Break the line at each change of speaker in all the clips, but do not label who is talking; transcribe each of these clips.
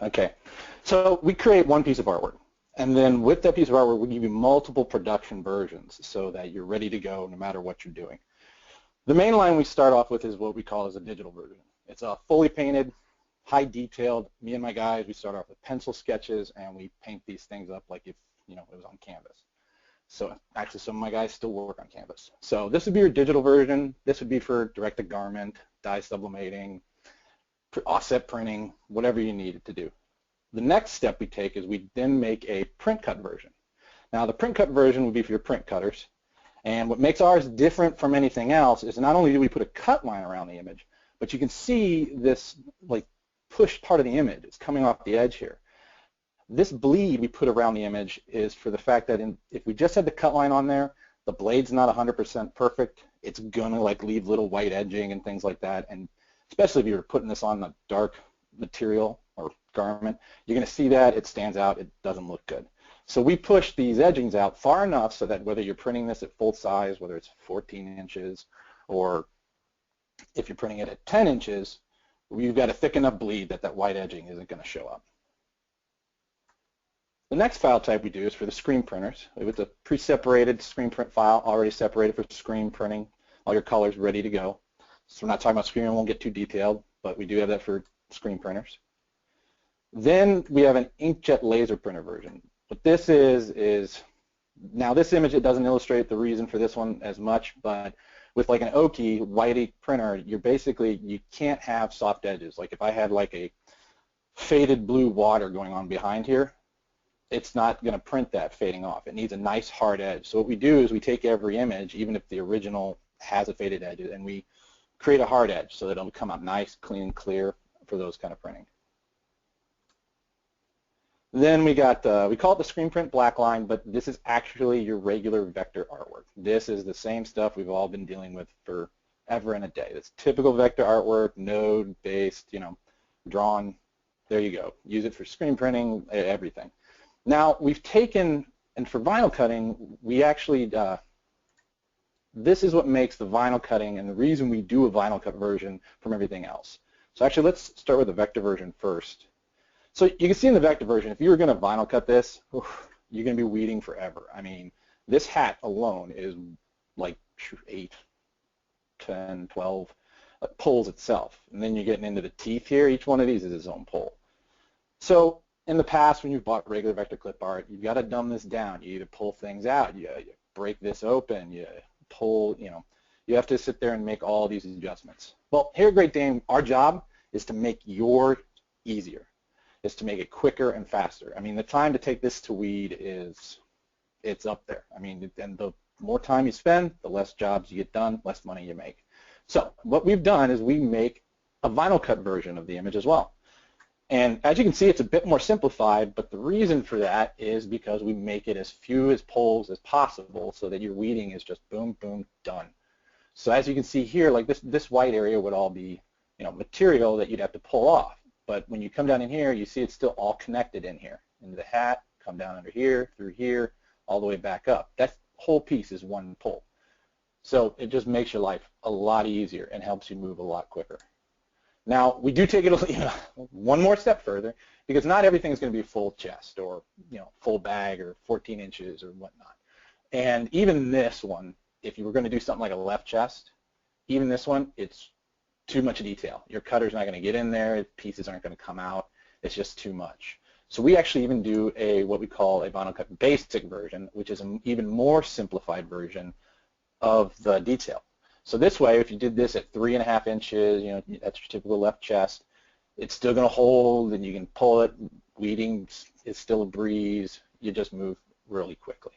Okay, so we create one piece of artwork, and then with that piece of artwork, we give you multiple production versions so that you're ready to go no matter what you're doing. The main line we start off with is what we call as a digital version. It's a fully painted, high detailed. Me and my guys, we start off with pencil sketches, and we paint these things up like if it was on canvas. So actually, some of my guys still work on canvas. So this would be your digital version. This would be for direct-to-garment, dye sublimating, offset printing, whatever you need it to do. The next step we take is we then make a print cut version. Now the print cut version would be for your print cutters, and what makes ours different from anything else is not only do we put a cut line around the image, but you can see this like pushed part of the image. It's coming off the edge here. This bleed we put around the image is for the fact that if we just had the cut line on there, the blade's not 100% perfect. It's gonna like leave little white edging and things like that, and especially if you're putting this on a dark material or garment, you're going to see that it stands out, it doesn't look good. So we push these edgings out far enough so that whether you're printing this at full size, whether it's 14 inches, or if you're printing it at 10 inches, you've got a thick enough bleed that that white edging isn't going to show up. The next file type we do is for the screen printers. It's a pre-separated screen print file, already separated for screen printing, all your colors ready to go. So we're not talking about screen, I won't get too detailed, but we do have that for screen printers. Then we have an inkjet laser printer version. What this is now this image, it doesn't illustrate the reason for this one as much, but with like an oaky, whitey printer, you can't have soft edges. Like if I had like a faded blue water going on behind here, it's not going to print that fading off. It needs a nice hard edge. So what we do is we take every image, even if the original has a faded edge, and we create a hard edge so that it'll come out nice, clean, and clear for those kind of printing. Then we got, we call it the screen print black line, but this is actually your regular vector artwork. This is the same stuff we've all been dealing with forever and a day. It's typical vector artwork, node-based, drawn. There you go. Use it for screen printing, everything. Now we've taken, and for vinyl cutting, we actually, this is what makes the vinyl cutting and the reason we do a vinyl cut version from everything else. So actually, let's start with the vector version first. So you can see in the vector version, if you were going to vinyl cut this, you're going to be weeding forever. I mean, this hat alone is like 8, 10, 12 pulls itself. And then you're getting into the teeth here. Each one of these is its own pull. So in the past, when you've bought regular vector clip art, you've got to dumb this down. You either pull things out, you break this open, you pull, you have to sit there and make all these adjustments. Well, here at Great Dane, our job is to make yours easier, is to make it quicker and faster. I mean, the time to take this to weed it's up there. I mean, and the more time you spend, the less jobs you get done, less money you make. So what we've done is we make a vinyl cut version of the image as well. And as you can see, it's a bit more simplified, but the reason for that is because we make it as few as pulls as possible so that your weeding is just boom, boom, done. So as you can see here, like this white area would all be, material that you'd have to pull off. But when you come down in here, you see it's still all connected in here. Into the hat, come down under here, through here, all the way back up. That whole piece is one pull. So it just makes your life a lot easier and helps you move a lot quicker. Now, we do take it one more step further, because not everything is going to be full chest or full bag or 14 inches or whatnot. And even this one, if you were going to do something like a left chest, even this one, it's too much detail. Your cutter's not going to get in there. Pieces aren't going to come out. It's just too much. So we actually even do what we call a vinyl cut basic version, which is an even more simplified version of the detail. So this way, if you did this at 3.5 inches, that's your typical left chest, it's still going to hold, and you can pull it. Weeding is still a breeze. You just move really quickly.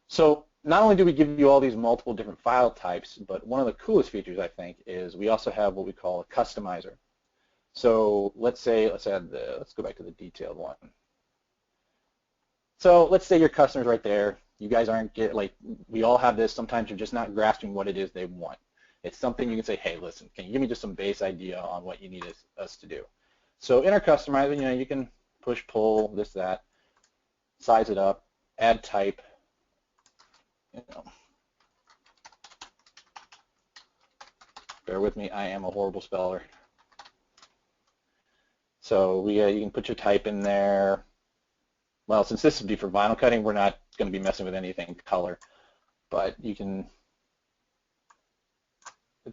So not only do we give you all these multiple different file types, but one of the coolest features, I think, is we also have what we call a customizer. So let's go back to the detailed one. So let's say your customer's right there. You guys aren't we all have this. Sometimes you're just not grasping what it is they want. It's something you can say, hey, listen, can you give me just some base idea on what you need us to do? So in our customizer, you can push, pull, this, that, size it up, add type. Bear with me, I am a horrible speller. So you can put your type in there. Well, since this would be for vinyl cutting, we're not going to be messing with anything color, but you can,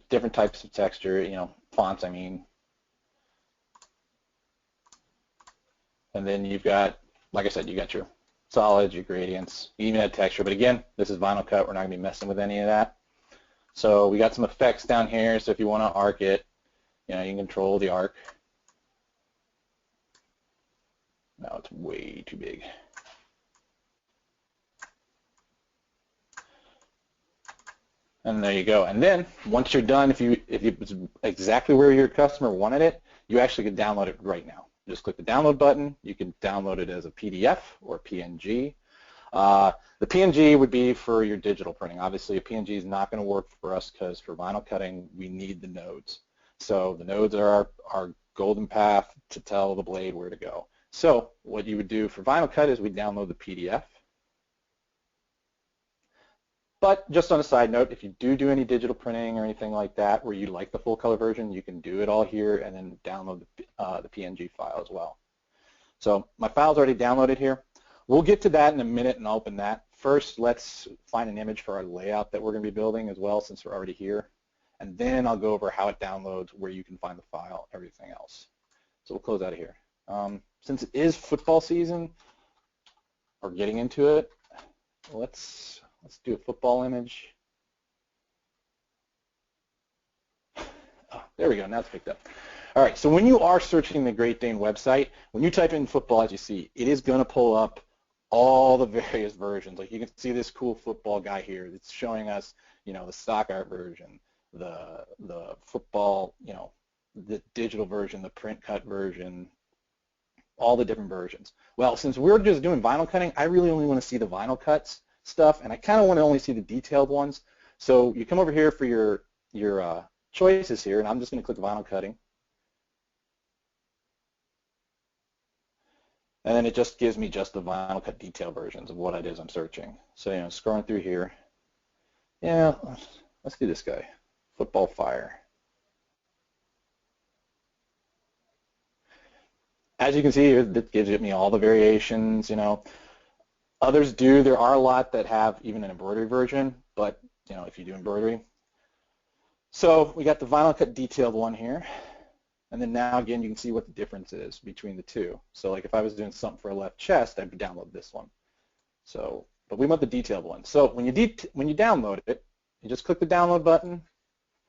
different types of texture, fonts, I mean. And then you've got, like I said, you got your solids, your gradients, you even add texture, but again, this is vinyl cut, we're not going to be messing with any of that. So we got some effects down here, so if you want to arc it, you can control the arc. Now it's way too big. And there you go. And then once you're done, if it's exactly where your customer wanted it, you actually can download it right now. Just click the download button. You can download it as a PDF or PNG. The PNG would be for your digital printing. Obviously, a PNG is not going to work for us because for vinyl cutting, we need the nodes. So the nodes are our golden path to tell the blade where to go. So what you would do for vinyl cut is we download the PDF. But just on a side note, if you do any digital printing or anything like that where you like the full color version, you can do it all here and then download the PNG file as well. So my file's already downloaded here. We'll get to that in a minute and I'll open that. First, let's find an image for our layout that we're going to be building as well since we're already here. And then I'll go over how it downloads, where you can find the file, everything else. So we'll close out of here. Since it is football season, or getting into it, let's do a football image. Oh, there we go, now it's picked up. All right, so when you are searching the Great Dane website, when you type in football, as you see, it is going to pull up all the various versions. Like you can see this cool football guy here that's showing us, the stock art version, the football, the digital version, the print cut version, all the different versions. Well, since we're just doing vinyl cutting, I really only want to see the vinyl cuts stuff, and I kind of want to only see the detailed ones. So you come over here for your choices here, and I'm just going to click vinyl cutting. And then it just gives me just the vinyl cut detail versions of what it is I'm searching. So, scrolling through here, yeah, let's do this guy, football fire. As you can see here, it gives me all the variations, Others do. There are a lot that have even an embroidery version, but, if you do embroidery. So we got the vinyl cut detailed one here. And then now, again, you can see what the difference is between the two. So like if I was doing something for a left chest, I'd download this one. So, but we want the detailed one. So when you download it, you just click the download button.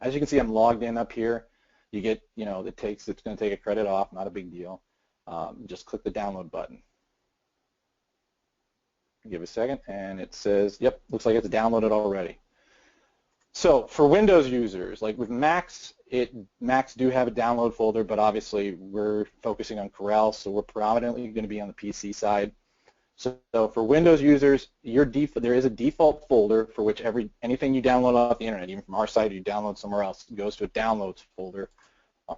As you can see, I'm logged in up here. You get, it's going to take a credit off, not a big deal. Just click the download button. Give it a second, and it says, yep, looks like it's downloaded already. So for Windows users, like with Macs, Macs do have a download folder, but obviously we're focusing on Corel, so we're predominantly going to be on the PC side. So for Windows users, there is a default folder for which anything you download off the internet, even from our site, you download somewhere else, goes to a downloads folder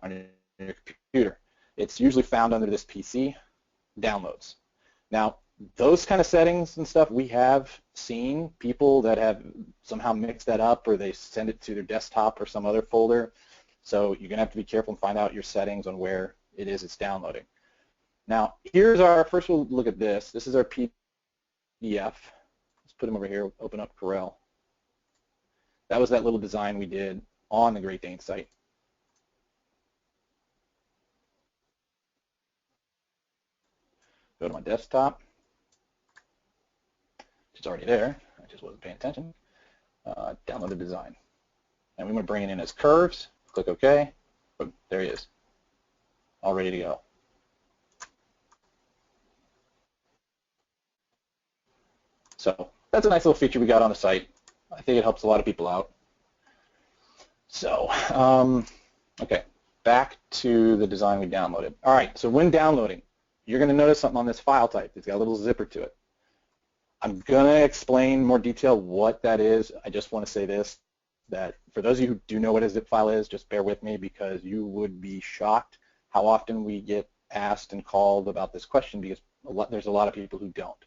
on your computer. It's usually found under this PC, downloads. Now, those kind of settings and stuff, we have seen people that have somehow mixed that up, or they send it to their desktop or some other folder. So you're going to have to be careful and find out your settings on where it's downloading. Now, first we'll look at this. This is our PDF. Let's put them over here, open up Corel. That was that little design we did on the Great Dane site. Go to my desktop. It's already there. I just wasn't paying attention. Download the design. And we want to bring it in as curves. Click OK. Boom, there he is. All ready to go. So that's a nice little feature we got on the site. I think it helps a lot of people out. So, okay, back to the design we downloaded. All right, so when downloading, you're going to notice something on this file type. It's got a little zipper to it. I'm going to explain in more detail what that is. I just want to say this, that for those of you who do know what a zip file is, just bear with me because you would be shocked how often we get asked and called about this question because there's a lot of people who don't.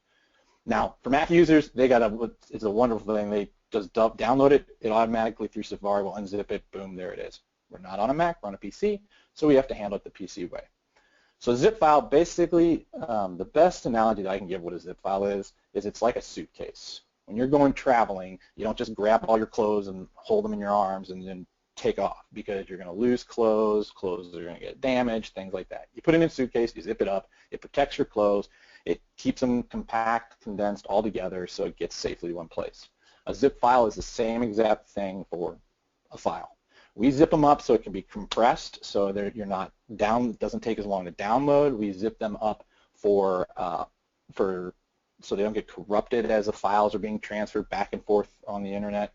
Now, for Mac users, it's a wonderful thing. They just download it. It automatically through Safari will unzip it. Boom, there it is. We're not on a Mac, we're on a PC, so we have to handle it the PC way. So a zip file, basically, the best analogy that I can give what a zip file is it's like a suitcase. When you're going traveling, you don't just grab all your clothes and hold them in your arms and then take off, because you're going to lose clothes are going to get damaged, things like that. You put it in a suitcase, you zip it up, it protects your clothes, it keeps them compact, condensed all together so it gets safely to one place. A zip file is the same exact thing for a file. We zip them up so it can be compressed, so that you're not down. It doesn't take as long to download. We zip them up so they don't get corrupted as the files are being transferred back and forth on the internet.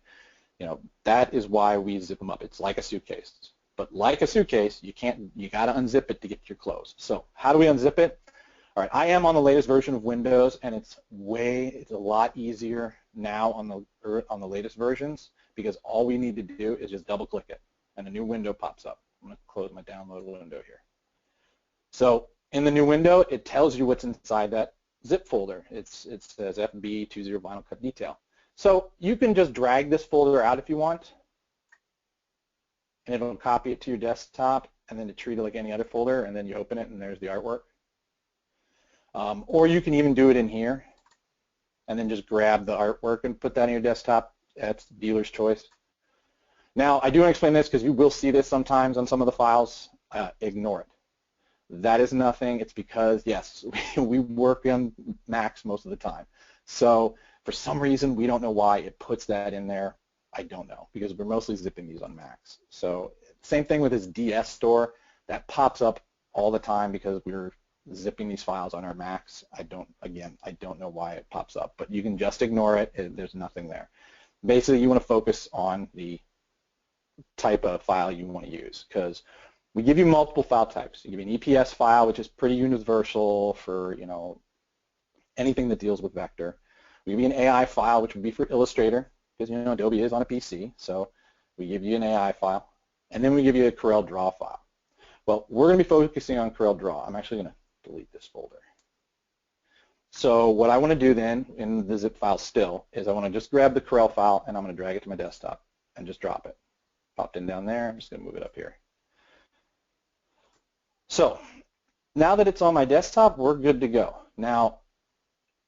You know, that is why we zip them up. It's like a suitcase, but like a suitcase, you got to unzip it to get your clothes. So how do we unzip it? All right, I am on the latest version of Windows, and it's a lot easier now on the latest versions, because all we need to do is just double click it and a new window pops up. I'm going to close my download window here. So in the new window, it tells you what's inside that zip folder. It says FB20 Vinyl Cut Detail. So you can just drag this folder out if you want, and it'll copy it to your desktop, and then to treat it like any other folder, and then you open it and there's the artwork. Or you can even do it in here and then just grab the artwork and put that on your desktop. That's dealer's choice. Now, I do want to explain this because you will see this sometimes on some of the files. Ignore it. That is nothing. It's because, yes, we work on Macs most of the time. So for some reason, we don't know why it puts that in there. I don't know, because we're mostly zipping these on Macs. So same thing with this DS store. That pops up all the time because we're zipping these files on our Macs. I don't know why it pops up, but you can just ignore it. There's nothing there. Basically, you want to focus on the type of file you want to use, because we give you multiple file types. You give you an EPS file, which is pretty universal for, you know, anything that deals with vector. We give you an AI file, which would be for Illustrator, because, you know, Adobe is on a PC, so we give you an AI file, and then we give you a CorelDRAW file. Well, we're going to be focusing on CorelDRAW. I'm actually going to delete this folder. So what I want to do then in the zip file still is I want to just grab the Corel file and I'm going to drag it to my desktop and just drop it. Popped in down there. I'm just going to move it up here. So now that it's on my desktop, we're good to go. Now,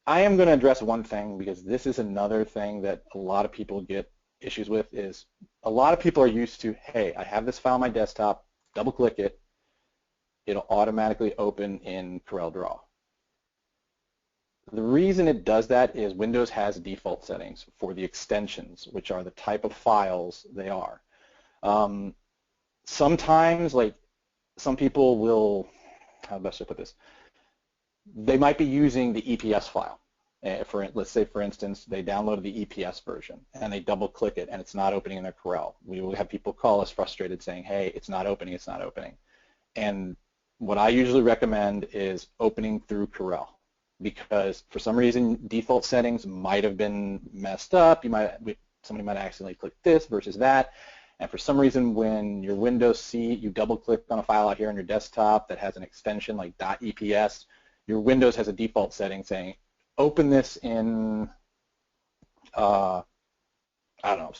I am going to address one thing, because this is another thing that a lot of people get issues with, is a lot of people are used to, hey, I have this file on my desktop, double click it, it'll automatically open in CorelDRAW. The reason it does that is Windows has default settings for the extensions, which are the type of files they are. Sometimes, like, some people will, how best to put this, they might be using the EPS file. Let's say, for instance, they downloaded the EPS version and they double click it and it's not opening in their Corel. We will have people call us frustrated saying, hey, it's not opening, it's not opening. And what I usually recommend is opening through Corel, because for some reason default settings might have been messed up. Somebody might accidentally click this versus that. And for some reason, when your Windows C, you double-click on a file out here on your desktop that has an extension like .eps, your Windows has a default setting saying, open this in, I don't know,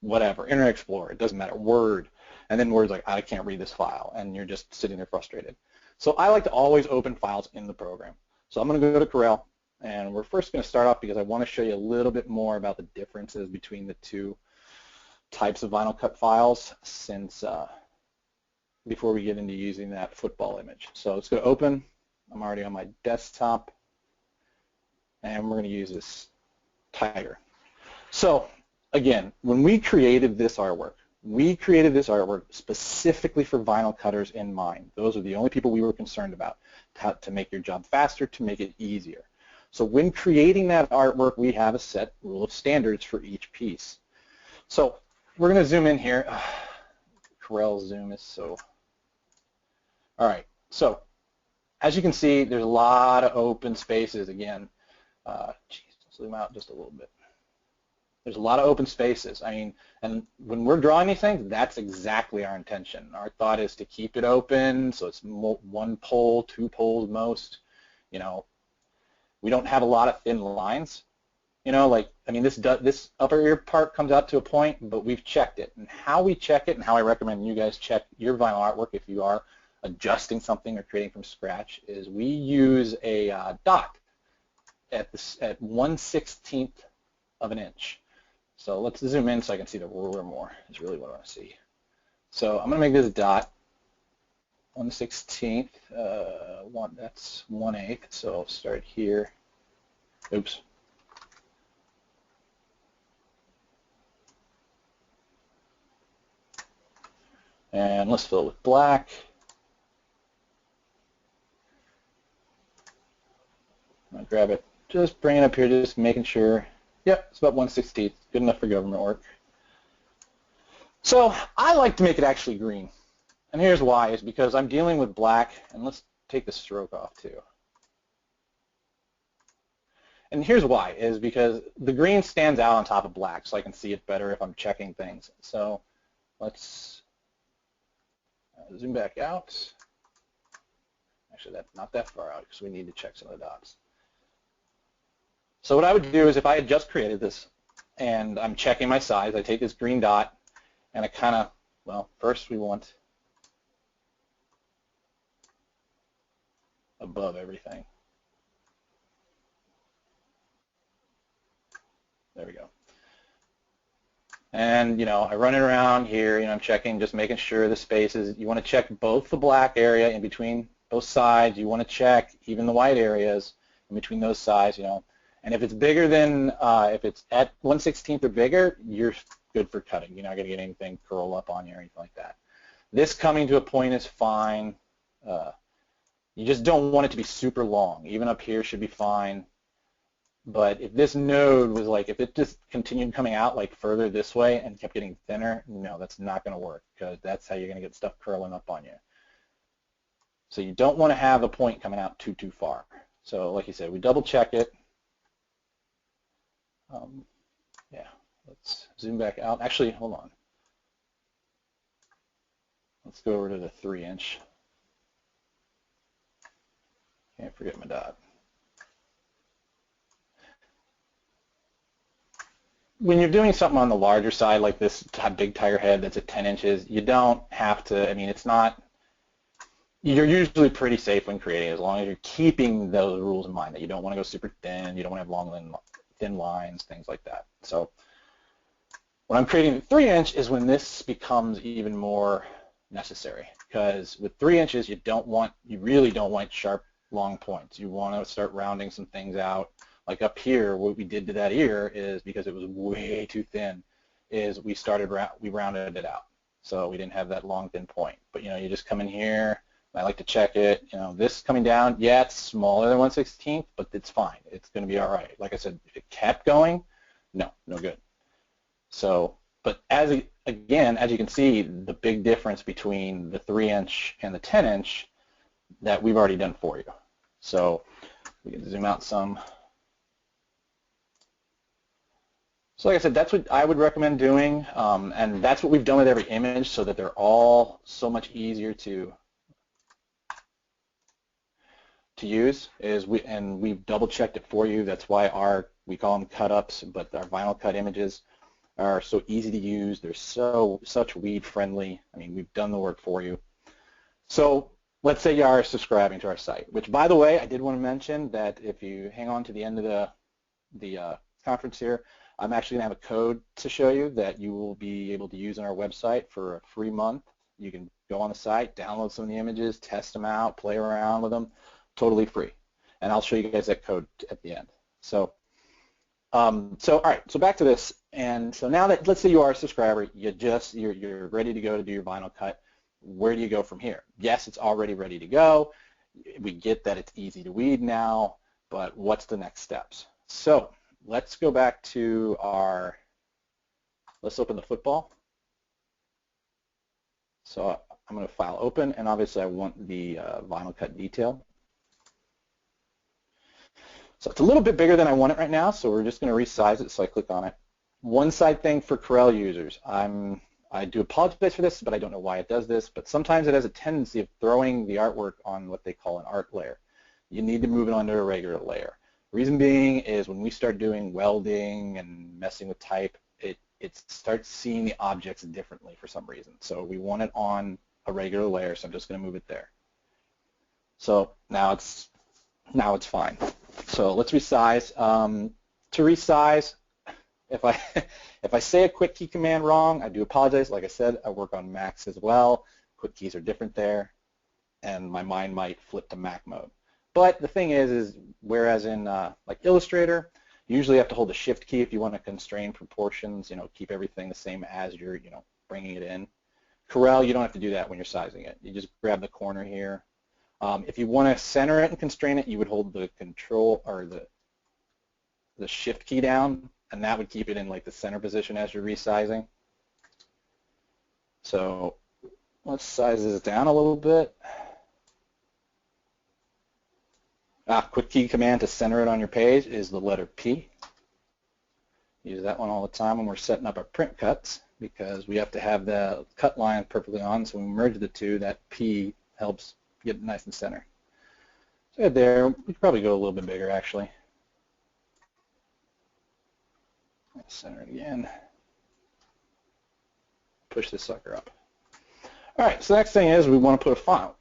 whatever, Internet Explorer, it doesn't matter, Word, and then Word's like, I can't read this file, and you're just sitting there frustrated. So I like to always open files in the program. So I'm going to go to Corel, and we're first going to start off because I want to show you a little bit more about the differences between the two types of vinyl cut files, since before we get into using that football image. So let's go open. I'm already on my desktop, and we're going to use this tiger. So again, when we created this artwork specifically for vinyl cutters in mind. Those are the only people we were concerned about, to make your job faster, to make it easier. So when creating that artwork, we have a set rule of standards for each piece. So we're going to zoom in here. Corel zoom is so... All right, so as you can see, there's a lot of open spaces again. Zoom out just a little bit. There's a lot of open spaces. I mean, and when we're drawing these things, that's exactly our intention. Our thought is to keep it open, so it's one pole, two poles most. You know, we don't have a lot of thin lines. You know, like, I mean, this upper ear part comes out to a point, but we've checked it. And how we check it, and how I recommend you guys check your vinyl artwork if you are adjusting something or creating from scratch is we use a dot at 1/16 of an inch. So let's zoom in so I can see the ruler more, is really what I want to see. So I'm going to make this dot 1/16, that's 1/8, so I'll start here. Oops. And let's fill it with black. I'll grab it, just bring it up here, just making sure. Yep, it's about 1/16, good enough for government work. So I like to make it actually green. And here's why, is because I'm dealing with black, and let's take the stroke off too. And here's why, is because the green stands out on top of black, so I can see it better if I'm checking things. So let's zoom back out. Actually, that's not that far out because we need to check some of the dots. So what I would do is if I had just created this and I'm checking my size, I take this green dot and I kind of, well, first we want above everything. There we go. And, I run it around here, I'm checking, just making sure the spaces. You want to check both the black area in between both sides. You want to check even the white areas in between those sides, And if it's bigger than, if it's at 1/16 or bigger, you're good for cutting. You're not going to get anything curl up on you or anything like that. This coming to a point is fine. You just don't want it to be super long. Even up here should be fine. But if this node was like, if it just continued coming out like further this way and kept getting thinner, no, that's not going to work because that's how you're going to get stuff curling up on you. So you don't want to have a point coming out too far. So like you said, we double check it. Yeah, let's zoom back out. Actually, hold on. Let's go over to the 3-inch. Can't forget my dot. When you're doing something on the larger side like this big tire head that's at 10 inches, you don't have to, it's not, you're usually pretty safe when creating as long as you're keeping those rules in mind that you don't want to go super thin, you don't want to have long, thin lines, things like that. So when I'm creating the 3-inch is when this becomes even more necessary because with 3 inches you really don't want sharp, long points. You want to start rounding some things out. Like up here, what we did to that ear is because it was way too thin, is we rounded it out. So we didn't have that long, thin point. But you just come in here, I like to check it. This coming down, yeah, it's smaller than 1/16, but it's fine. It's going to be all right. Like I said, if it kept going, no good. So, but again, as you can see, the big difference between the 3-inch and the 10-inch that we've already done for you. So we can zoom out some. So like I said, that's what I would recommend doing, and that's what we've done with every image so that they're all so much easier to use. We've double checked it for you. That's why we call them cut ups, but our vinyl cut images are so easy to use. They're such weed friendly. We've done the work for you. So let's say you are subscribing to our site, which by the way, I did want to mention that if you hang on to the end of the conference here, I'm actually going to have a code to show you that you will be able to use on our website for a free month. You can go on the site, download some of the images, test them out, play around with them, totally free. And I'll show you guys that code at the end. So, all right, so back to this. And so now that, let's say you are a subscriber, you're ready to go to do your vinyl cut. Where do you go from here? Yes, it's already ready to go. We get that it's easy to weed now, but what's the next steps? So let's go back to let's open the football. So I'm going to file open, and obviously I want the vinyl cut detail. So it's a little bit bigger than I want it right now, so we're just going to resize it, so I click on it. One side thing for Corel users, I do apologize for this, but I don't know why it does this, but sometimes it has a tendency of throwing the artwork on what they call an art layer. You need to move it onto a regular layer. Reason being is when we start doing welding and messing with type, it starts seeing the objects differently for some reason. So we want it on a regular layer, so I'm just going to move it there. So now it's fine. So let's resize. To resize, if I if I say a quick key command wrong, I do apologize. Like I said, I work on Macs as well. Quick keys are different there, and my mind might flip to Mac mode. But the thing is whereas in like Illustrator, you usually have to hold the Shift key if you want to constrain proportions, keep everything the same as you're, bringing it in. Corel, you don't have to do that when you're sizing it. You just grab the corner here. If you want to center it and constrain it, you would hold the Control or the Shift key down, and that would keep it in like the center position as you're resizing. So let's size this down a little bit. Quick key command to center it on your page is the letter P. Use that one all the time when we're setting up our print cuts because we have to have the cut line perfectly on. So when we merge the two, that P helps get it nice and center. So right there, we could probably go a little bit bigger actually. Center it again. Push this sucker up. All right, so the next thing is we want to put a font.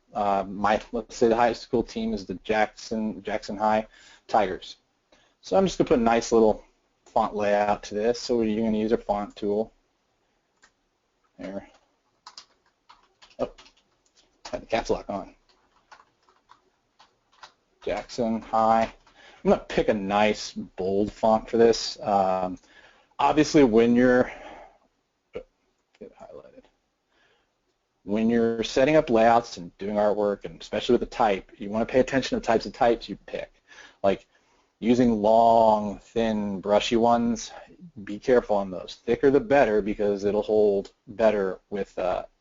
Let's say the high school team is the Jackson High Tigers. So I'm just going to put a nice little font layout to this. So you're going to use our font tool. There. Oh, had the caps lock on. Jackson High. I'm going to pick a nice bold font for this. Obviously, when you're setting up layouts and doing artwork, and especially with the type, you want to pay attention to the types of types you pick. Like using long, thin, brushy ones, be careful on those. Thicker the better because it'll hold better with,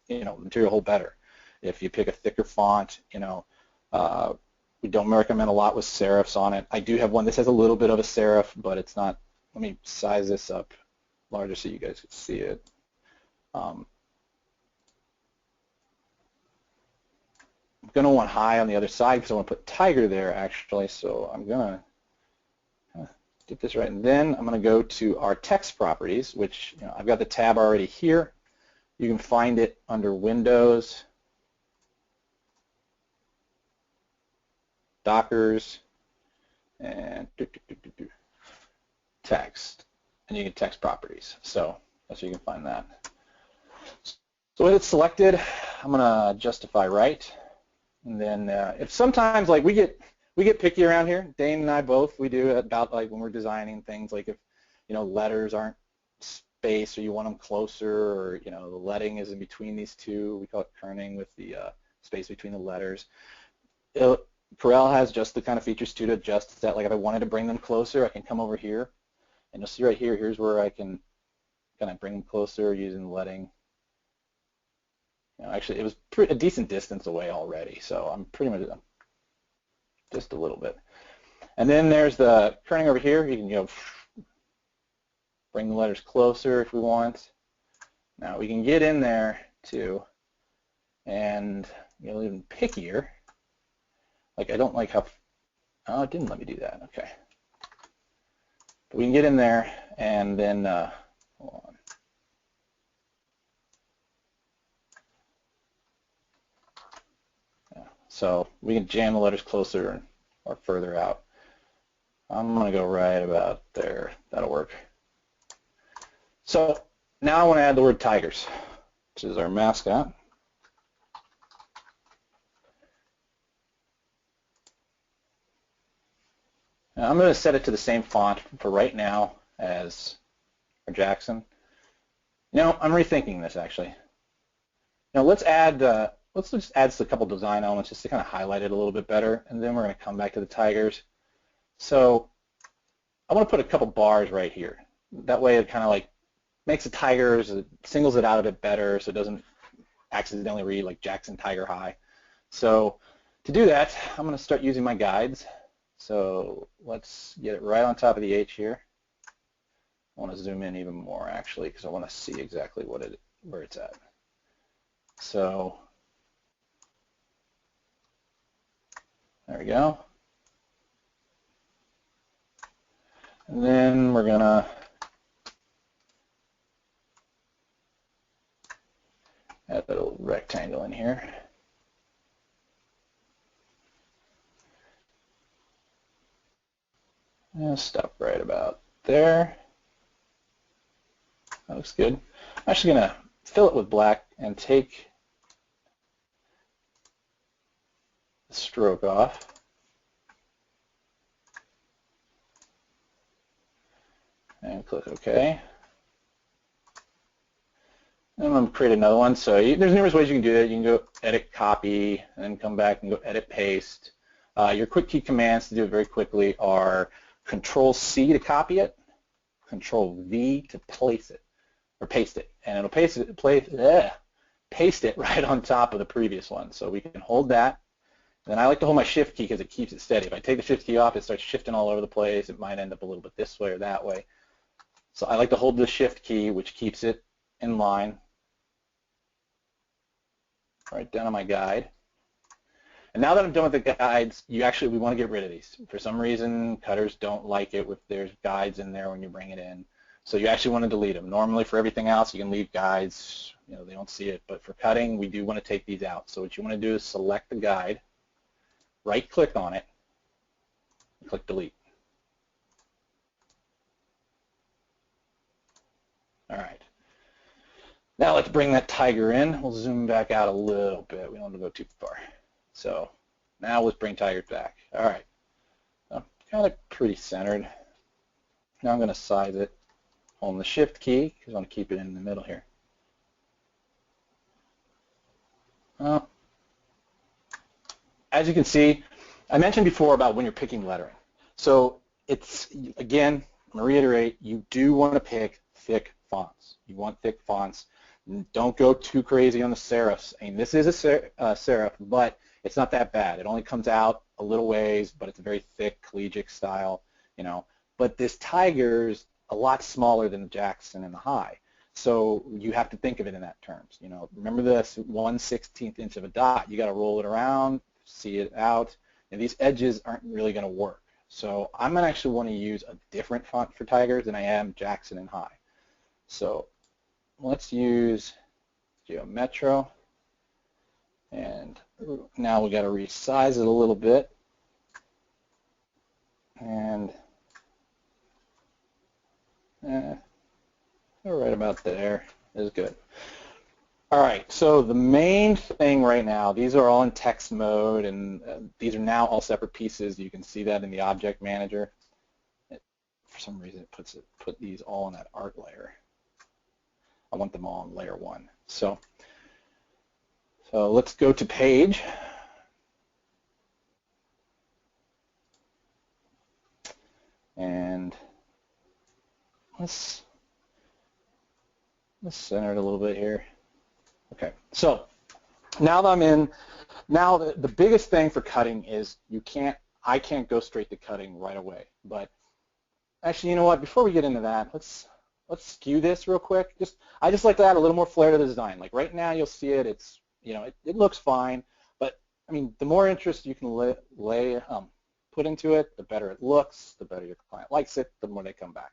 material hold better. If you pick a thicker font, we don't recommend a lot with serifs on it. I do have one. This has a little bit of a serif, but it's not. Let me size this up larger so you guys can see it. I'm going to want high on the other side because I want to put tiger there actually, so I'm going to get this right. And then I'm going to go to our text properties, which I've got the tab already here. You can find it under Windows, Dockers, and text, and you get text properties. So that's where you can find that. So when it's selected, I'm going to justify right. And then if sometimes like we get picky around here, Dane and I both, we do about like when we're designing things, like if letters aren't spaced or you want them closer, or the leading is in between these two, we call it kerning with the space between the letters. Corel has just the kind of features to adjust that. Like if I wanted to bring them closer, I can come over here, and you'll see right here, here's where I can kind of bring them closer using the leading. Actually, it was a decent distance away already, so I'm pretty much just a little bit. And then there's the kerning over here. You can bring the letters closer if we want. Now we can get in there too, and even pickier. Like I don't like how. Oh, it didn't let me do that. Okay. But we can get in there and then hold on. So we can jam the letters closer or further out. I'm going to go right about there. That'll work. So now I want to add the word tigers, which is our mascot. Now I'm going to set it to the same font for right now as our Jackson. I'm rethinking this actually. Now let's just add a couple design elements just to kind of highlight it a little bit better, and then we're going to come back to the tigers. So I want to put a couple bars right here. That way it kind of like makes the tigers, it singles it out a bit better so it doesn't accidentally read like Jackson Tiger High. So to do that, I'm going to start using my guides. So let's get it right on top of the H here. I want to zoom in even more actually because I want to see exactly where it's at. So there we go. And then we're going to add a little rectangle rectangle in here. And stop right about there. That looks good. I'm actually going to fill it with black and take the stroke off. And click OK. And I'm going to create another one. So there's numerous ways you can do that. You can go edit copy, and then come back and go edit paste. Your quick key commands to do it very quickly are Control-C to copy it, Control-V to place it, or paste it. And it'll paste it right on top of the previous one. So we can hold that. Then I like to hold my Shift key because it keeps it steady. If I take the Shift key off, it starts shifting all over the place. It might end up a little bit this way or that way. So I like to hold the Shift key, which keeps it in line, right down on my guide. And now that I'm done with the guides, we want to get rid of these. For some reason, cutters don't like it if there's guides in there when you bring it in. So you actually want to delete them. Normally for everything else, you can leave guides. You know, they don't see it. But for cutting, we do want to take these out. So what you want to do is select the guide, right-click on it, and click delete. All right. Now let's bring that tiger in. We'll zoom back out a little bit. We don't want to go too far. So now let's bring tiger back. All right. Kind of pretty centered. Now I'm going to size it. Holding the Shift key because I want to keep it in the middle here. As you can see, I mentioned before about when you're picking lettering. So it's, again, I'm going to reiterate, you do want to pick thick fonts. You want thick fonts. Don't go too crazy on the serifs. I mean, this is a serif, but it's not that bad. It only comes out a little ways, but it's a very thick, collegiate style, you know. But this tiger's a lot smaller than the Jackson and the High. So you have to think of it in that terms. You know, remember this 1/16 inch of a dot. You got to roll it around, see it out, and these edges aren't really going to work. So I'm going to actually want to use a different font for tigers than I am Jackson and High. So let's use GeoMetro, and now we got to resize it a little bit, and right about there is good. All right, so the main thing right now, these are all in text mode, and these are now all separate pieces. You can see that in the Object Manager. For some reason, it put these all in that art layer. I want them all in layer 1. So let's go to page. And let's center it a little bit here. Okay, so now that I'm in, now the biggest thing for cutting is I can't go straight to cutting right away. But actually, you know what? Before we get into that, let's skew this real quick. I just like to add a little more flair to the design. Like right now, you'll see it. It's, you know, it looks fine. But I mean, the more interest you can put into it, the better it looks. The better your client likes it. The more they come back.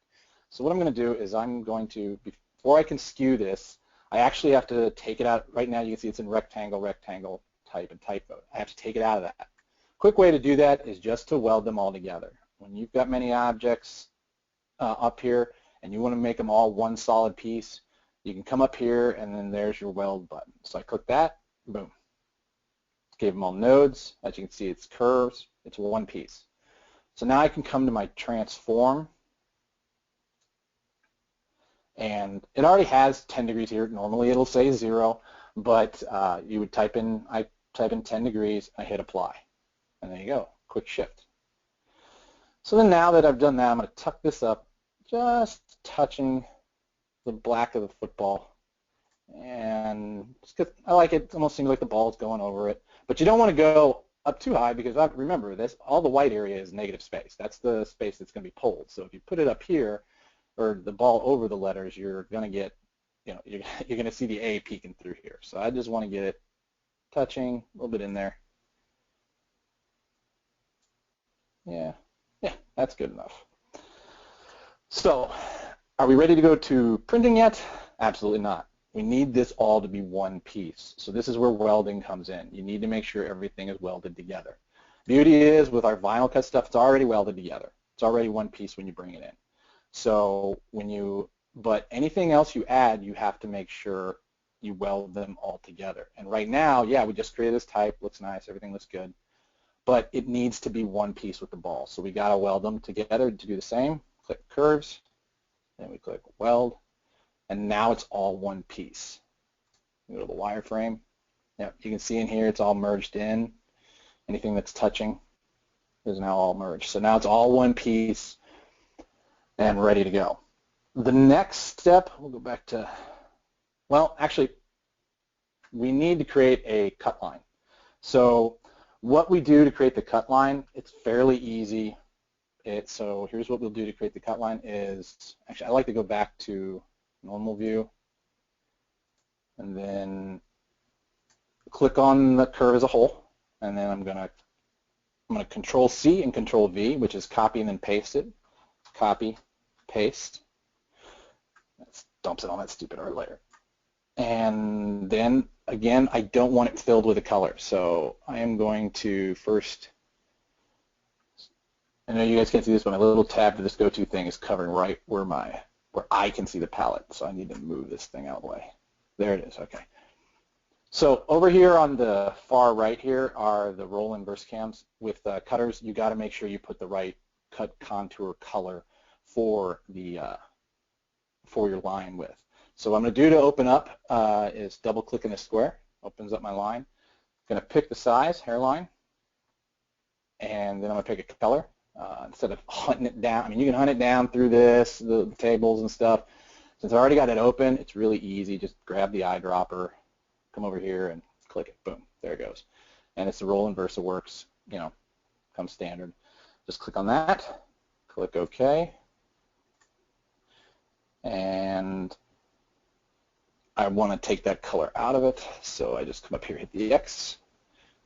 So what I'm going to do is I'm going to, before I can skew this, I actually have to take it out. Right now, you can see it's in rectangle type and type mode. I have to take it out of that. Quick way to do that is just to weld them all together. When you've got many objects up here, and you want to make them all one solid piece, you can come up here, and then there's your weld button. So I click that, boom. Gave them all nodes. As you can see, it's curves. It's one piece. So now I can come to my transform, and it already has 10 degrees here. Normally it'll say 0, but you would I type in 10 degrees, I hit apply, and there you go, quick shift. So then now that I've done that, I'm going to tuck this up, just touching the black of the football, and just 'cause I like it. It almost seems like the ball's going over it, but you don't want to go up too high because remember this, all the white area is negative space. That's the space that's going to be pulled. So if you put it up here, or the ball over the letters, you're going to get, you know, you're going to see the A peeking through here. So I just want to get it touching a little bit in there. Yeah, that's good enough. So, are we ready to go to printing yet? Absolutely not. we need this all to be one piece. So this is where welding comes in. You need to make sure everything is welded together. Beauty is with our vinyl cut stuff, it's already welded together. It's already one piece when you bring it in. So but anything else you add, you have to make sure you weld them all together. And right now, yeah, we just created this type, looks nice, everything looks good, but it needs to be one piece with the ball. So we got to weld them together to do the same. Click curves, then we click weld, and now it's all one piece. We go to the wireframe. Yeah, you can see in here it's all merged in. Anything that's touching is now all merged. So now it's all one piece and ready to go. The next step, we'll go back to, well, actually, we need to create a cut line. So what we do to create the cut line, it's fairly easy. So here's what we'll do to create the cut line is, actually I like to go back to normal view and then click on the curve as a whole, and then I'm going to Control C and Control V, which is copy and then paste it. Copy, paste. That dumps it on that stupid art layer. And then again, I don't want it filled with a color, so I am going to first, I know you guys can't see this, but my little tab for this go-to thing is covering right where I can see the palette, so I need to move this thing out of the way. There it is, okay. So over here on the far right here are the roll inverse cams. With cutters, you got to make sure you put the right cut contour color for your line width. So what I'm going to do to open up is double click in the square, opens up my line. I'm going to pick the size, hairline, and then I'm going to pick a color. Instead of hunting it down, I mean you can hunt it down through this, the tables and stuff. Since I already got it open, it's really easy. Just grab the eyedropper, come over here and click it, boom, there it goes. And it's the roll inverse, it works, comes standard. Just click on that, click OK, and I want to take that color out of it, so I just come up here, hit the X,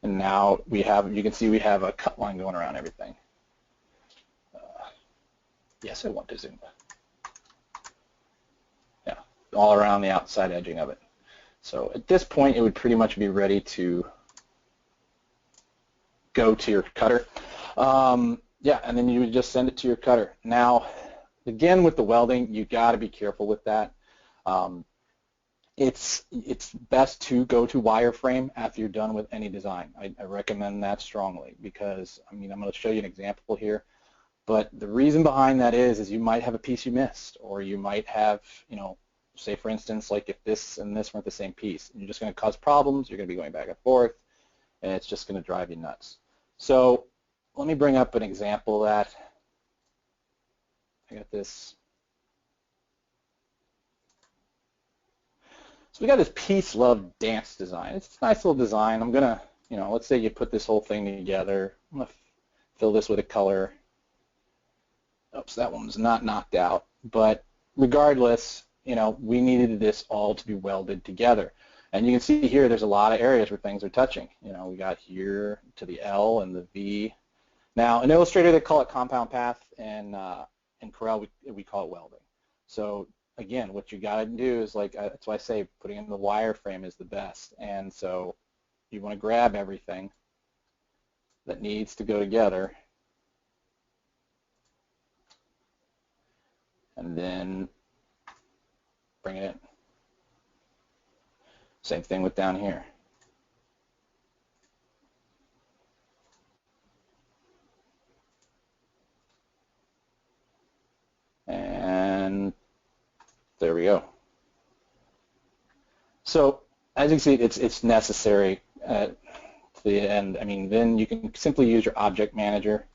and now you can see we have a cut line going around everything. Yes, I want to zoom. Yeah, all around the outside edging of it. So at this point, it would pretty much be ready to go to your cutter. Yeah, and then you would just send it to your cutter. Now, again, with the welding, you got to be careful with that. It's best to go to wireframe after you're done with any design. I recommend that strongly because, I mean, I'm going to show you an example here. But the reason behind that is you might have a piece you missed, or you might have, say for instance, like if this and this weren't the same piece, and you're just going to cause problems, you're going to be going back and forth, and it's just going to drive you nuts. So let me bring up an example of that. I got this. So we got this Peace, Love, Dance design. It's a nice little design. I'm going to, let's say you put this whole thing together. I'm going to fill this with a color. Oops, that one's not knocked out. But regardless, we needed this all to be welded together. And you can see here there's a lot of areas where things are touching. We got here to the L and the V. Now, in Illustrator, they call it compound path, and in Corel, we call it welding. So again, what you got to do is, that's why I say putting in the wireframe is the best. And so you want to grab everything that needs to go together, and then bring it in. Same thing with down here. And there we go. So as you can see, it's necessary at the end. I mean, then you can simply use your object manager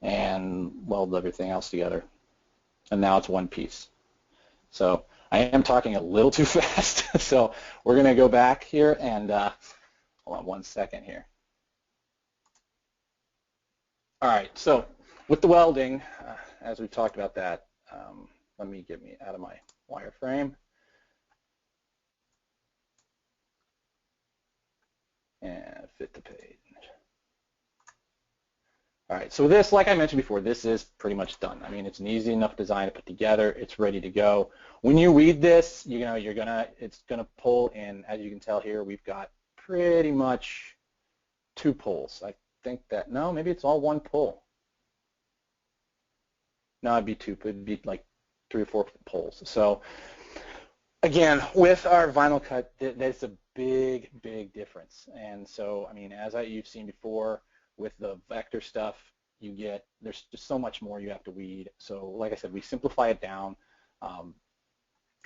and weld everything else together. And now it's one piece. So I am talking a little too fast, so we're going to go back here and hold on 1 second here. All right, so with the welding, as we've talked about that, let me get me out of my wireframe. And fit the page. All All right, so this, like I mentioned before, this is pretty much done. I mean, it's an easy enough design to put together. It's ready to go. When you weed this, you know, it's gonna pull in. As you can tell here, we've got pretty much 2 pulls. I think that, no, maybe it's all 1 pull. No, it'd be 2. It'd be like 3 or 4 pulls. So again, with our vinyl cut, there's a big, big difference. And so, I mean, as you've seen before, with the vector stuff, there's just so much more you have to weed. So like I said, we simplify it down.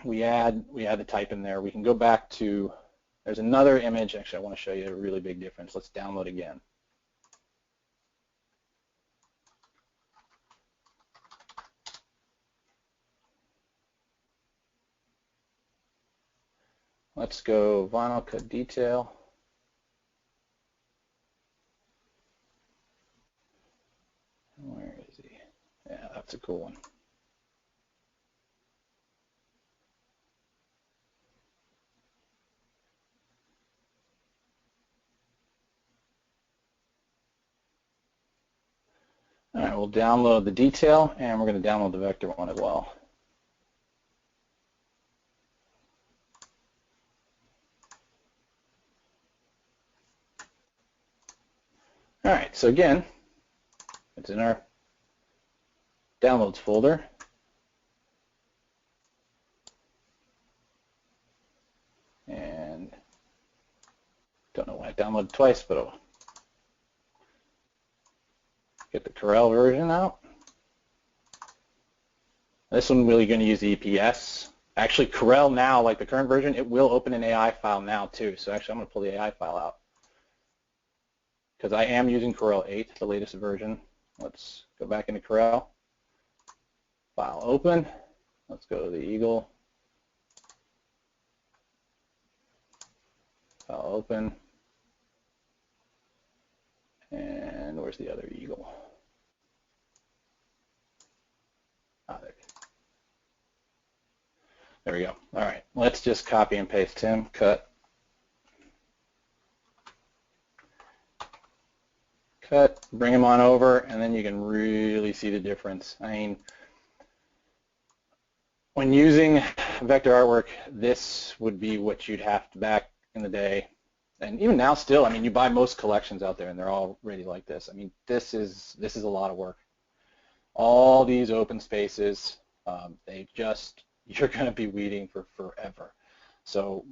We add the type in there. We can go back to, there's another image. Actually, I want to show you a really big difference. Let's download again. Let's go vinyl cut detail. Where is he? Yeah, that's a cool one. All right, we'll download the detail, and we're going to download the vector one as well. All right, so again, it's in our downloads folder. And don't know why I downloaded twice, but I'll get the Corel version out. This one really going to use the EPS. Actually, Corel now, like the current version, it will open an AI file now too. So actually, I'm going to pull the AI file out because I am using Corel 8, the latest version. Let's go back into Corel. File open. Let's go to the eagle. File open. And where's the other eagle? There we go. All right, let's just copy and paste him, cut, bring him on over, and then you can really see the difference. I mean, when using vector artwork, this would be what you'd have to back in the day. And even now still, I mean, you buy most collections out there and they're all ready like this. I mean, this is a lot of work. All these open spaces, you're going to be weeding for forever. So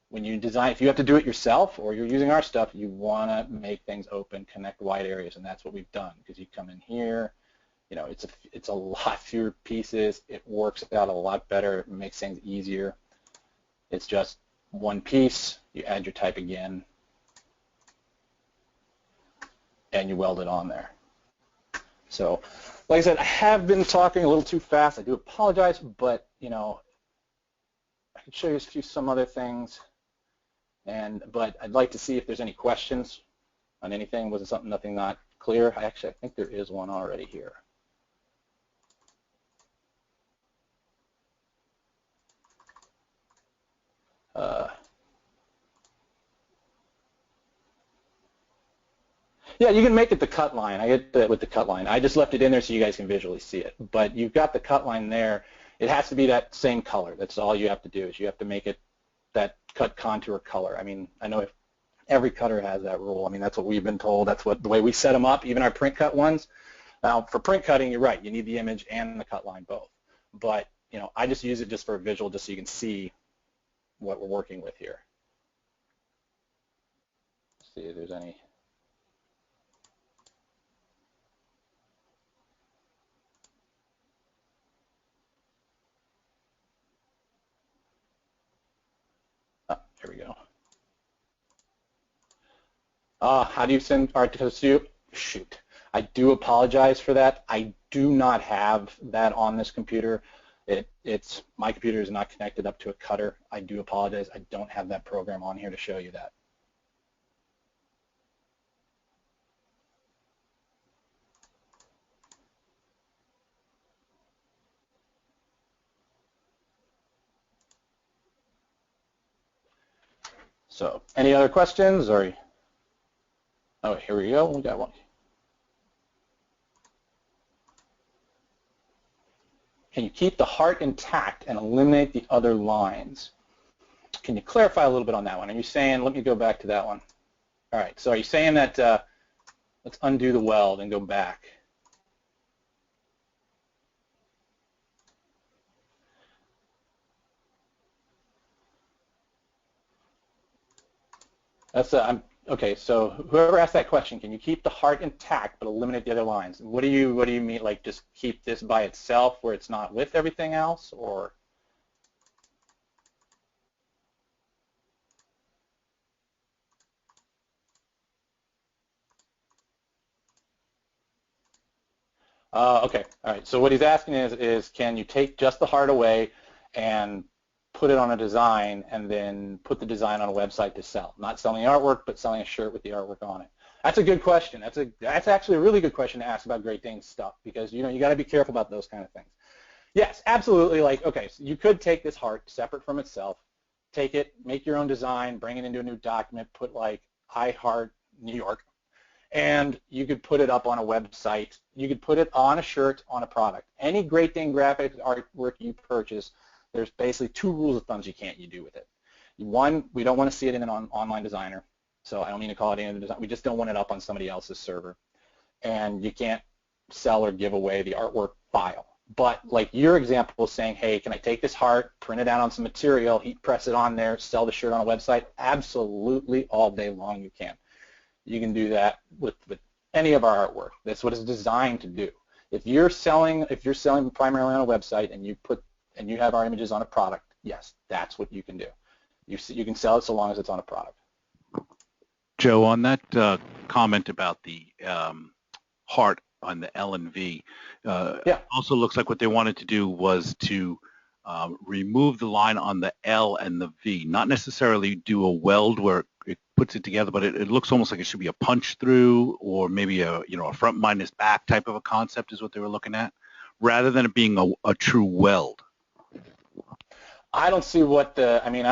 when you design, if you have to do it yourself or you're using our stuff, you want to make things open, connect wide areas, and that's what we've done. Because you come in here, you know, it's a lot fewer pieces. It works out a lot better. It makes things easier. It's just one piece. You add your type again, and you weld it on there. So, like I said, I have been talking a little too fast. I do apologize, but you know, I can show you some other things, but I'd like to see if there's any questions on anything. Was it nothing not clear? I think there is one already here. Yeah, you can make it the cut line. I get that with the cut line. I just left it in there so you guys can visually see it. But you've got the cut line there. It has to be that same color. That's all you have to do is you have to make it that cut contour color. I mean, I know if every cutter has that rule. I mean, that's what we've been told. That's the way we set them up, even our print cut ones. Now, for print cutting, you're right. You need the image and the cut line both. But, you know, I just use it just for a visual just so you can see what we're working with here. Let's see if there's any. Here we go. How do you send art to you? Shoot. I do apologize for that. I do not have that on this computer. My computer is not connected up to a cutter. I do apologize. I don't have that program on here to show you that. So, any other questions? Or oh, here we go. We got one. can you keep the heart intact and eliminate the other lines? Can you clarify a little bit on that one? Are you saying, let me go back to that one. All right, so are you saying that, let's undo the weld and go back. Okay, so whoever asked that question, can you keep the heart intact but eliminate the other lines? What do you mean, like just keep this by itself where it's not with everything else, or? Okay, all right, so what he's asking is can you take just the heart away and put it on a design and then put the design on a website to sell? Not selling artwork, but selling a shirt with the artwork on it. That's a good question. That's actually a really good question to ask about Great Dane stuff, because you got to be careful about those kind of things. Yes, absolutely. Like, okay, so you could take this heart separate from itself, take it, make your own design, bring it into a new document, put like I Heart New York, and you could put it up on a website. You could put it on a shirt, on a product. Any Great Dane Graphics artwork you purchase, there's basically 2 rules of thumbs you can't do with it. One, we don't want to see it in an online designer, so I don't mean to call it in the design. We just don't want it up on somebody else's server. And you can't sell or give away the artwork file. But like your example saying, hey, can I take this heart, print it out on some material, heat press it on there, sell the shirt on a website? Absolutely, all day long you can. You can do that with any of our artwork. That's what it's designed to do. If you're selling primarily on a website and you have our images on a product, yes, that's what you can do. You can sell it so long as it's on a product.
Joe, on that comment about the heart on the L and V,
yeah.
Also looks like what they wanted to do was to remove the line on the L and the V, not necessarily do a weld where it puts it together, but it looks almost like it should be a punch through, or maybe a front minus back type of a concept is what they were looking at, rather than it being a true weld.
I don't see what I mean,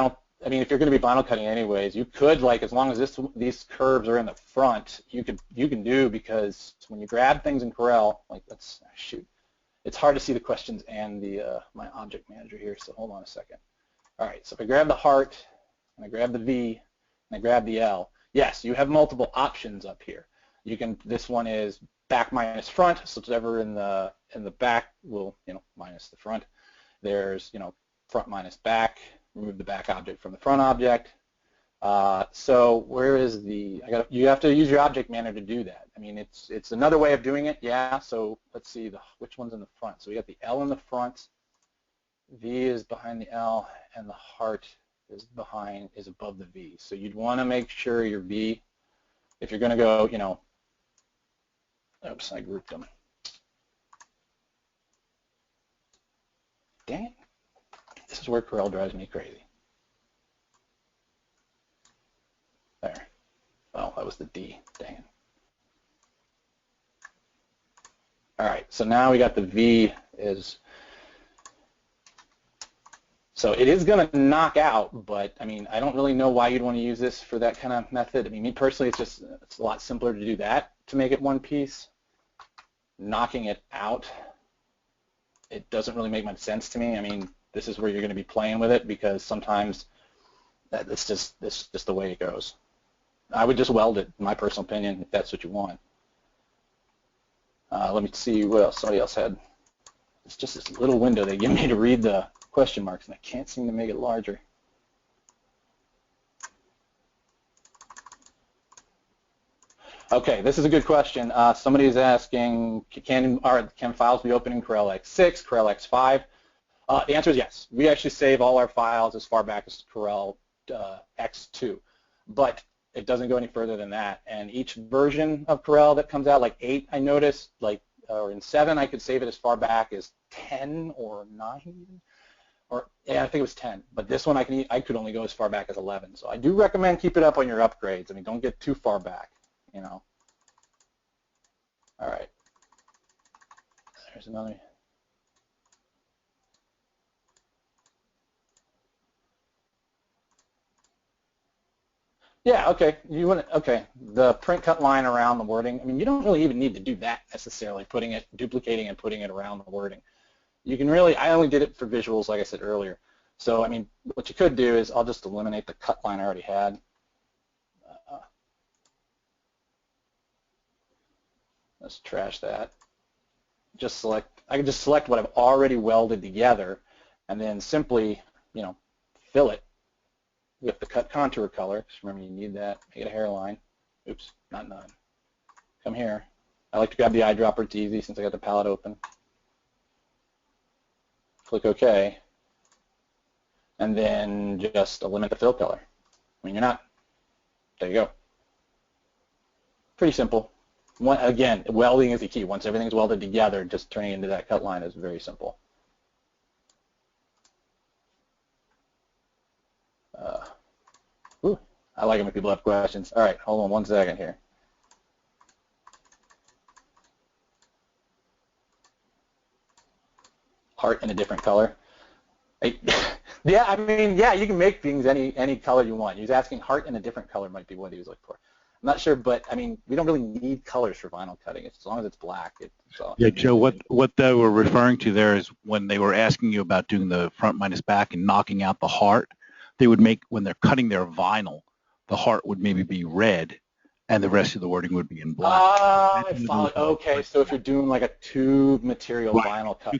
if you're going to be vinyl cutting anyways, you could, like, as long as these curves are in the front, you can do, because when you grab things in Corel, like, it's hard to see the questions and the my object manager here, so hold on a second. All right, so if I grab the heart and I grab the V and I grab the L, yes, you have multiple options up here. This one is back minus front, so whatever in the back will minus the front. There's front minus back, remove the back object from the front object. So where is you have to use your object manager to do that. I mean, it's another way of doing it, yeah. So let's see which one's in the front. So we got the L in the front, V is behind the L, and the heart is above the V. So you'd want to make sure your V, if you're going to go, oops, I grouped them. Dang it. This is where Corel drives me crazy. There. Oh, that was the D. Dang it. All right, so now we got the V so it is going to knock out, but I mean, I don't really know why you'd want to use this for that kind of method. I mean, me personally, it's a lot simpler to do that, to make it one piece. Knocking it out, it doesn't really make much sense to me. I mean, this is where you're going to be playing with it, because sometimes it's just the way it goes. I would just weld it, in my personal opinion, if that's what you want. Let me see what else somebody else had. It's just this little window they give me to read the question marks, and I can't seem to make it larger. Okay, this is a good question. Somebody is asking, can files be opened in Corel X6, Corel X5? The answer is yes. We actually save all our files as far back as Corel X2, but it doesn't go any further than that. And each version of Corel that comes out, like 8, I noticed, or in 7, I could save it as far back as 10 or 9, or yeah, I think it was 10. But this one I could only go as far back as 11. So I do recommend keep it up on your upgrades. I mean, don't get too far back, All right. There's another. Yeah, okay. The print cut line around the wording. I mean, you don't really even need to do that necessarily, duplicating and putting it around the wording. You can really, I only did it for visuals like I said earlier. So, I mean, what you could do is I'll just eliminate the cut line I already had. Let's trash that. Just select, I can just select what I've already welded together and then simply, you know, fill it with the cut contour color. Just remember you need that. Make it a hairline. Oops, not none. Come here. I like to grab the eyedropper. It's easy since I got the palette open. Click OK. And then just eliminate the fill color. When you're not, there you go. Pretty simple. Again, welding is the key. Once everything's welded together, just turning it into that cut line is very simple. I like it when people have questions. All right, hold on 1 second here. Heart in a different color. Yeah, I mean, yeah, you can make things any color you want. He was asking heart in a different color might be what he was looking for. I'm not sure, but I mean, we don't really need colors for vinyl cutting. As long as it's black.
Yeah, Joe, what they were referring to there is when they were asking you about doing the front minus back and knocking out the heart, they would make, when they're cutting their vinyl, the heart would maybe be red and the rest of the wording would be in black.
I follow. Okay, so if you're doing like a tube material vinyl cut,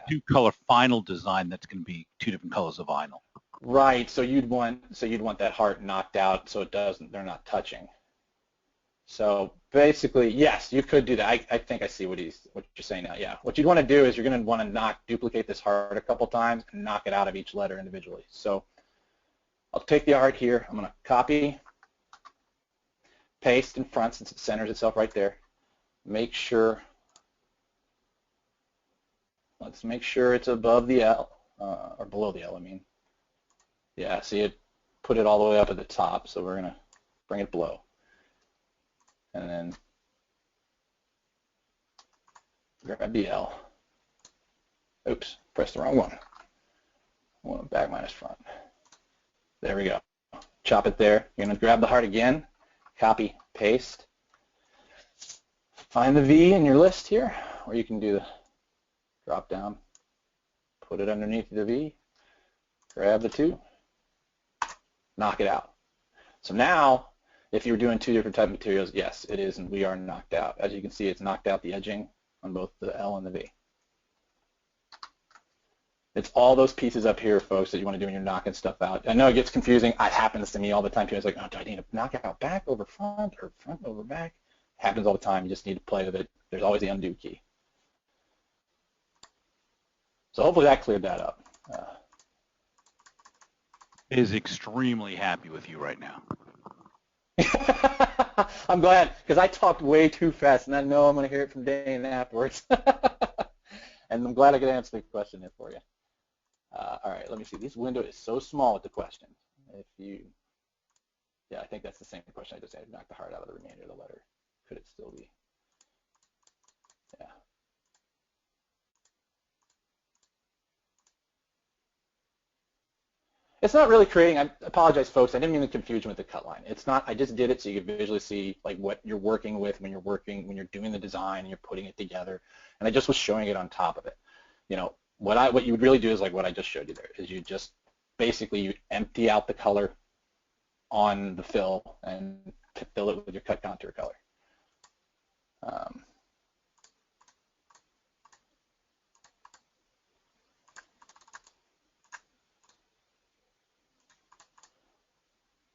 two color final design, that's going to be two different colors of vinyl.
Right. So you'd want that heart knocked out so they're not touching. So basically, yes, you could do that. I think I see what you're saying now. Yeah. What you'd want to do is you're going to want to duplicate this heart a couple times and knock it out of each letter individually. So I'll take the heart here. I'm going to copy, paste in front since it centers itself right there. Let's make sure it's above the L, or below the L, I mean. Yeah, see it put it all the way up at the top, so we're going to bring it below. And then grab the L. Oops, pressed the wrong one. I want back minus front. There we go. Chop it there. You're going to grab the heart again, copy, paste. Find the V in your list here, or you can do the drop down, put it underneath the V, grab the 2, knock it out. So now, if you're doing 2 different type of materials, yes, it is, and we are knocked out. As you can see, it's knocked out the edging on both the L and the V. It's all those pieces up here, folks, that you want to do when you're knocking stuff out. I know it gets confusing. It happens to me all the time. People are like, oh, do I need to knock out back over front or front over back? It happens all the time. You just need to play with it. There's always the undo key. So hopefully that cleared that up.
Is extremely happy with you right now.
I'm glad, because I talked way too fast, and I know I'm going to hear it from Dane afterwards. And I'm glad I could answer the question there for you. All right, let me see. This window is so small with the question. Yeah, I think that's the same question I just had. Knock the heart out of the remainder of the letter. Could it still be? Yeah. It's not really creating, I apologize folks, I didn't mean the confusion with the cut line. It's not, I just did it so you could visually see like what you're working with when you're doing the design and you're putting it together. And I just was showing it on top of it. You know, what you would really do is like what I just showed you there, is you just basically you empty out the color on the fill and fill it with your cut contour color.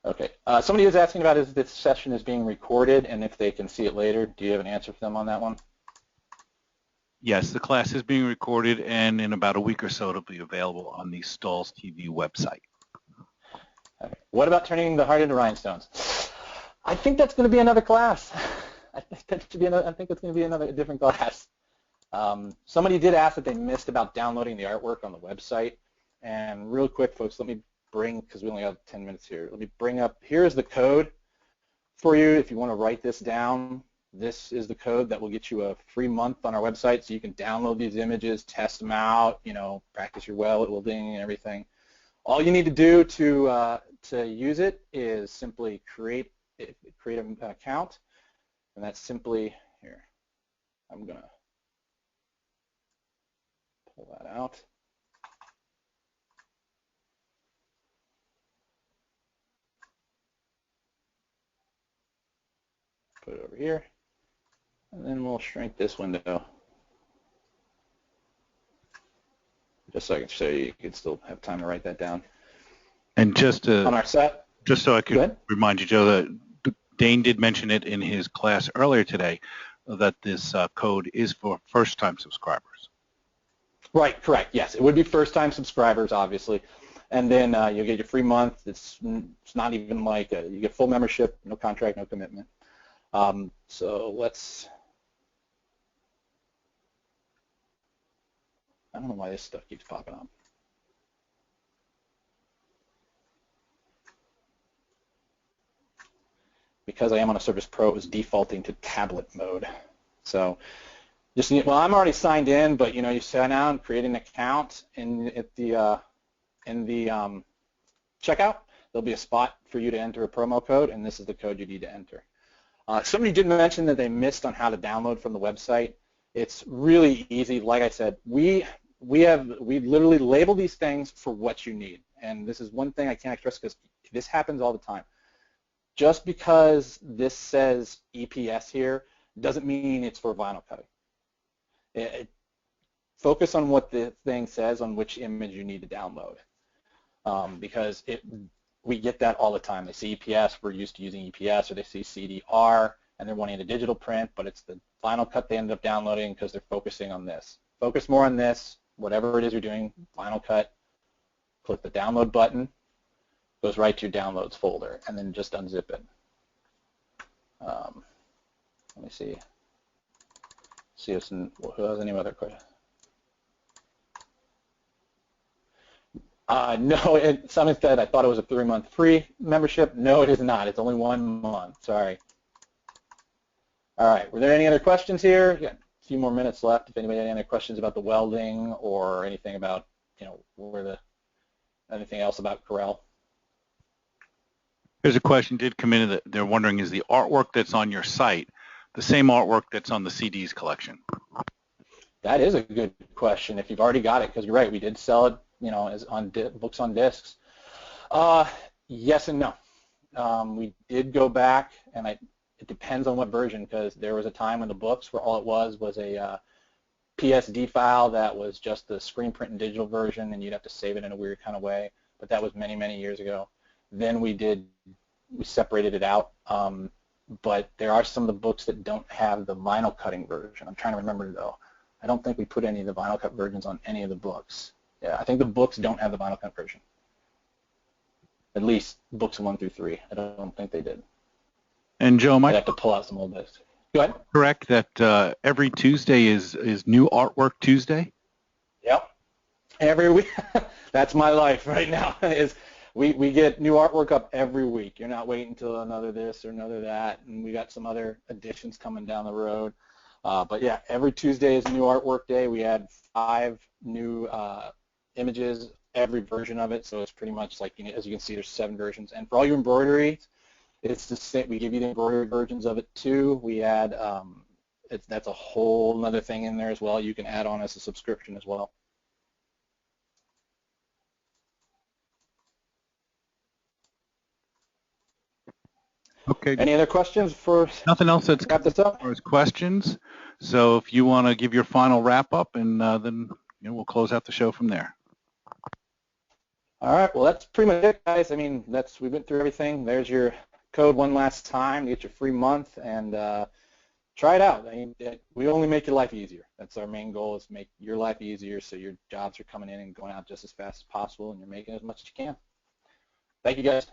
Okay. Somebody was asking about if this session is being recorded and if they can see it later. Do you have an answer for them on that one?
Yes, the class is being recorded, and in about a week or so, it'll be available on the Stahls TV website.
Okay. What about turning the heart into rhinestones? I think that's going to be another class. I think it's going to be a different class. Somebody did ask that they missed about downloading the artwork on the website. And real quick, folks, let me because we only have 10 minutes here, let me bring up, here's the code for you if you want to write this down. This is the code that will get you a free month on our website, so you can download these images, test them out, you know, practice your welding and everything. All you need to do to use it is simply create an account, and that's simply, here, I'm going to pull that out. Put it over here, and then we'll shrink this window just so I can show you can still have time to write that down.
And just
on our set.
Just so I could remind you, Joe, that Dane did mention it in his class earlier today, that this code is for first-time subscribers.
Right, correct. Yes, it would be first-time subscribers, obviously, and then you'll get your free month. It's not even like you get full membership, no contract, no commitment. So let's. I don't know why this stuff keeps popping up. Because I am on a Surface Pro, it was defaulting to tablet mode. So just well, I'm already signed in, but you sign out, create an account, and at the checkout, there'll be a spot for you to enter a promo code, and this is the code you need to enter. Somebody did mention that they missed on how to download from the website. It's really easy. Like I said, we literally label these things for what you need, and this is one thing I can't express because this happens all the time. Just because this says EPS here doesn't mean it's for vinyl cutting. Focus on what the thing says on which image you need to download, because we get that all the time. They see EPS, we're used to using EPS, or they see CDR, and they're wanting a digital print, but it's the vinyl cut they ended up downloading because they're focusing on this. Focus more on this, whatever it is you're doing, vinyl cut, click the download button, goes right to your downloads folder, and then just unzip it. Let me see if who has any other questions. No, someone said I thought it was a 3-month free membership. No, it is not. It's only 1 month. Sorry. All right. Were there any other questions here? We've got a few more minutes left. If anybody had any other questions about the welding or anything about anything else about Corel.
There's a question did come in that they're wondering, is the artwork that's on your site the same artwork that's on the CDs collection?
That is a good question if you've already got it, because you're right, we did sell it, as on books on discs. Yes and no. We did go back, and it depends on what version, because there was a time when the books were all it was a PSD file that was just the screen print and digital version, and you'd have to save it in a weird kind of way. But that was many, many years ago. Then we separated it out, but there are some of the books that don't have the vinyl cutting version. I'm trying to remember though. I don't think we put any of the vinyl cut versions on any of the books. Yeah, I think the books don't have the vinyl cut version. At least books 1 through 3. I don't think they did.
And Joe,
I'd have to pull out some old discs. Go ahead.
Correct that every Tuesday is New Artwork Tuesday?
Yep. Every week. That's my life right now. We get new artwork up every week. You're not waiting until another this or another that, and we got some other additions coming down the road. But yeah, every Tuesday is new artwork day. We add 5 new images, every version of it, so it's pretty much like, as you can see, there's 7 versions. And for all your embroidery, it's the same. We give you the embroidery versions of it too. We add, that's a whole other thing in there as well. You can add on as a subscription as well.
Okay.
Any other questions for?
Nothing else that's
wrap this up?
As far as questions. So if you want to give your final wrap up, and then we'll close out the show from there.
All right. Well, that's pretty much it, guys. I mean, we went through everything. There's your code one last time to get your free month, and try it out. I mean, we only make your life easier. That's our main goal, is make your life easier so your jobs are coming in and going out just as fast as possible, and you're making as much as you can. Thank you, guys.